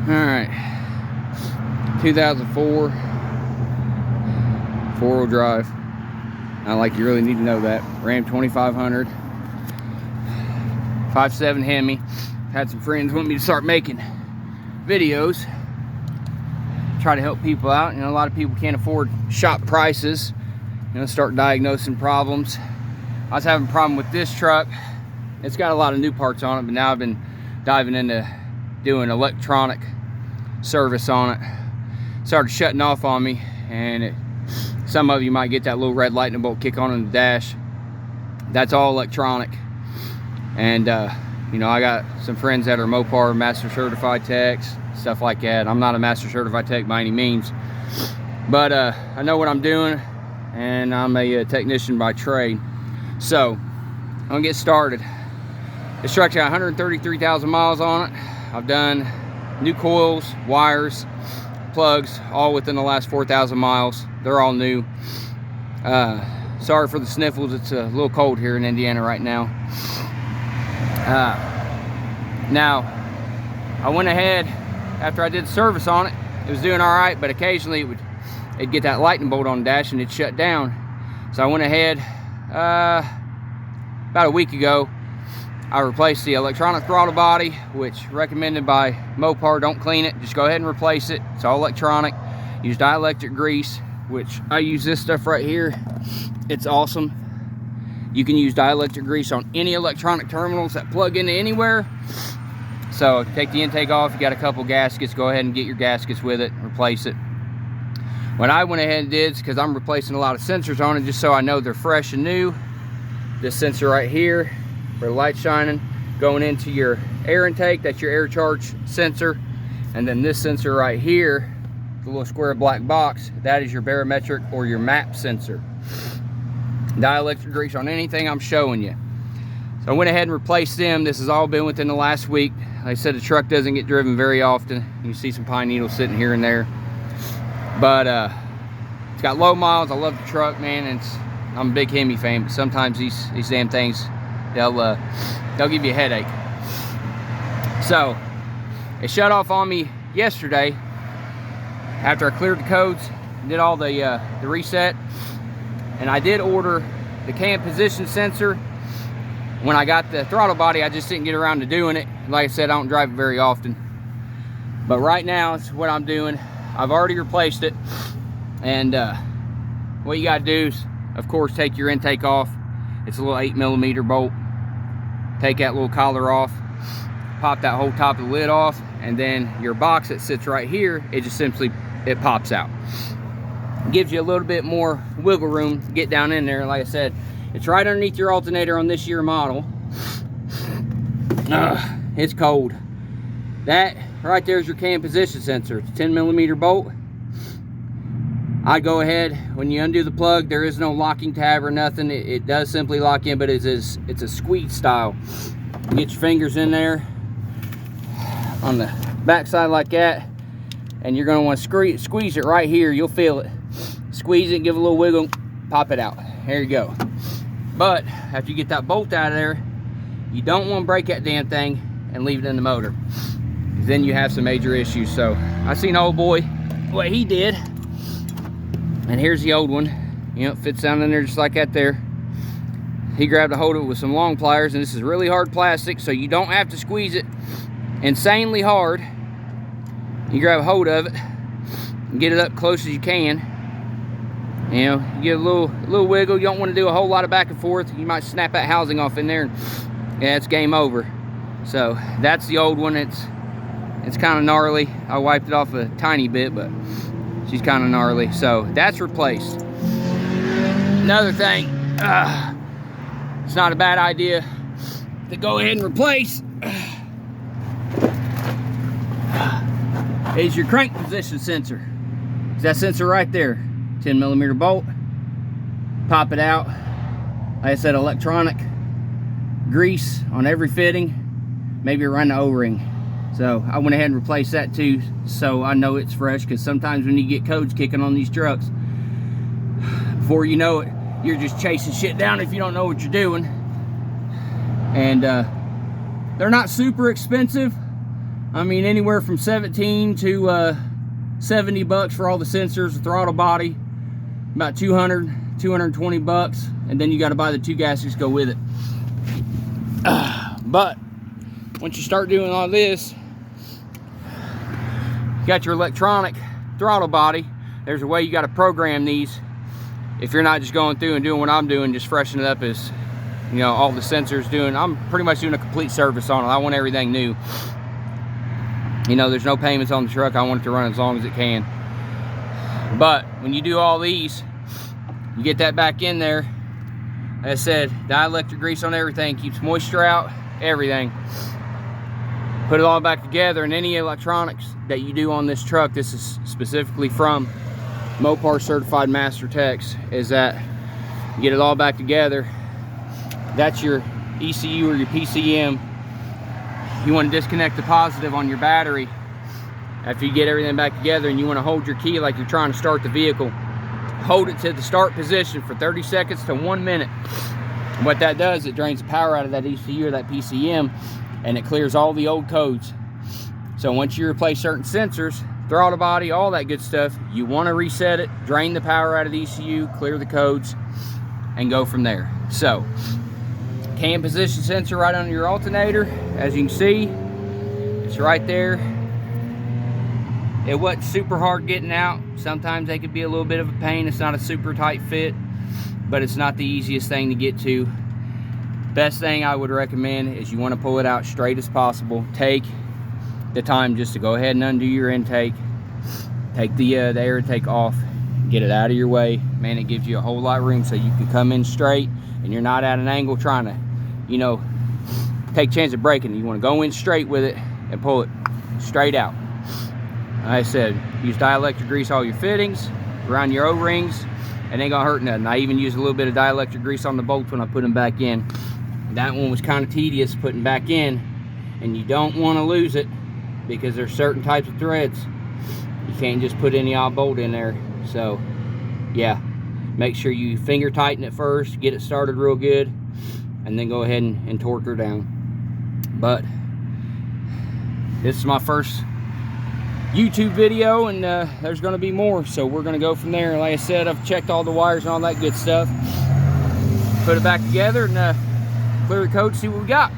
Alright, 2004 four-wheel drive. Not like you really need to know that. Ram 2500, 5.7 Hemi. Had some friends want me to start making videos, try to help people out. You know, a lot of people can't afford shop prices. You know, start diagnosing problems. I was having a problem with this truck. It's got a lot of new parts on it, but now I've been diving into doing electronic service on it. Started shutting off on me, and some of you might get that little red lightning bolt kick on in the dash. That's all electronic. And you know, I got some friends that are Mopar master certified techs, stuff like that. I'm not a master certified tech by any means, but I know what I'm doing, and I'm a technician by trade. So I'm gonna get started. This truck's got 133,000 miles on it. I've done new coils, wires, plugs, all within the last 4,000 miles. They're all new. Sorry for the sniffles. It's a little cold here in Indiana right now. Now, I went ahead after I did service on it. It was doing all right, but occasionally it'd get that lightning bolt on the dash and it'd shut down. So I went ahead about a week ago. I replaced the electronic throttle body, which recommended by Mopar. Don't clean it, just go ahead and replace it. It's all electronic. Use dielectric grease, which I use this stuff right here. It's awesome. You can use dielectric grease on any electronic terminals that plug into anywhere. So take the intake off. You got a couple gaskets, go ahead and get your gaskets with it, replace it. What I went ahead and did, because I'm replacing a lot of sensors on it just so I know they're fresh and new. This sensor right here, where the light's shining, going into your air intake, that's your air charge sensor. And then this sensor right here, the little square black box, that is your barometric or your map sensor. Dielectric grease on anything I'm showing you. So I went ahead and replaced them. This has all been within the last week. Like I said, the truck doesn't get driven very often. You see some pine needles sitting here and there. But it's got low miles. I love the truck, man. And I'm a big Hemi fan, but sometimes these damn things, they'll give you a headache. So it shut off on me yesterday after I cleared the codes, did all the reset. And I did order the cam position sensor. When I got the throttle body, I just didn't get around to doing it. Like I said, I don't drive it very often. But right now, it's what I'm doing. I've already replaced it. And what you gotta do is, of course, take your intake off. It's a little 8mm bolt. Take that little collar off. Pop that whole top of the lid off. And then your box that sits right here, it just simply, it pops out. Gives you a little bit more wiggle room to get down in there. Like I said, it's right underneath your alternator on this year model. It's cold. That right there is your cam position sensor. It's a 10mm bolt. I go ahead, when you undo the plug, there is no locking tab or nothing. It does simply lock in, but it's a squeeze style. You get your fingers in there on the back side like that, and you're going to want to squeeze it right here. You'll feel it. Squeeze it, give it a little wiggle, pop it out. There you go. But after you get that bolt out of there, you don't want to break that damn thing and leave it in the motor. Then you have some major issues. So I seen old boy, what he did, and here's the old one. You know, it fits down in there just like that there. He grabbed a hold of it with some long pliers, and this is really hard plastic, so you don't have to squeeze it insanely hard. You grab a hold of it and get it up close as you can. You know, you get a little wiggle. You don't want to do a whole lot of back and forth. You might snap that housing off in there, and yeah, it's game over. So that's the old one. It's kind of gnarly. I wiped it off a tiny bit, but she's kind of gnarly. So that's replaced. Another thing, it's not a bad idea to go ahead and replace is your crank position sensor. It's that sensor right there. 10mm bolt. Pop it out. Like I said, electronic grease on every fitting. Maybe around the O-ring. So I went ahead and replaced that too, so I know it's fresh, because sometimes when you get codes kicking on these trucks, before you know it, you're just chasing shit down if you don't know what you're doing. And they're not super expensive. I mean, anywhere from 17 to 70 bucks for all the sensors, the throttle body, about 220 bucks, and then you got to buy the 2 gaskets to go with it. But once you start doing all this, you got your electronic throttle body. There's a way you got to program these if you're not just going through and doing what I'm doing, just freshening it up as, you know, all the sensors doing. I'm pretty much doing a complete service on it. I want everything new. You know, there's no payments on the truck. I want it to run as long as it can. But when you do all these, you get that back in there. Like I said, dielectric grease on everything, keeps moisture out, everything. Put it all back together, and any electronics that you do on this truck, this is specifically from Mopar Certified Master Techs, is that you get it all back together. That's your ECU or your PCM. You want to disconnect the positive on your battery after you get everything back together, and you want to hold your key like you're trying to start the vehicle. Hold it to the start position for 30 seconds to 1 minute. And what that does, it drains the power out of that ECU or that PCM, and it clears all the old codes. So once you replace certain sensors, throttle body, all that good stuff, you want to reset it, drain the power out of the ECU, clear the codes, and go from there. So cam position sensor right under your alternator, as you can see, it's right there. It wasn't super hard getting out. Sometimes they could be a little bit of a pain. It's not a super tight fit, but it's not the easiest thing to get to. Best thing I would recommend is you want to pull it out straight as possible. Take the time just to go ahead and undo your intake. Take the air intake off, get it out of your way. Man, it gives you a whole lot of room so you can come in straight and you're not at an angle trying to, you know, take a chance of breaking. You want to go in straight with it and pull it straight out. Like I said, use dielectric grease all your fittings, around your O-rings, and ain't gonna hurt nothing. I even use a little bit of dielectric grease on the bolts when I put them back in. That one was kind of tedious putting back in, and you don't want to lose it because there's certain types of threads. You can't just put any odd bolt in there. So yeah, make sure you finger tighten it first, get it started real good, and then go ahead and torque her down. But this is my first YouTube video, and there's going to be more, so we're going to go from there. Like I said, I've checked all the wires and all that good stuff, put it back together, and clear the code, see what we got.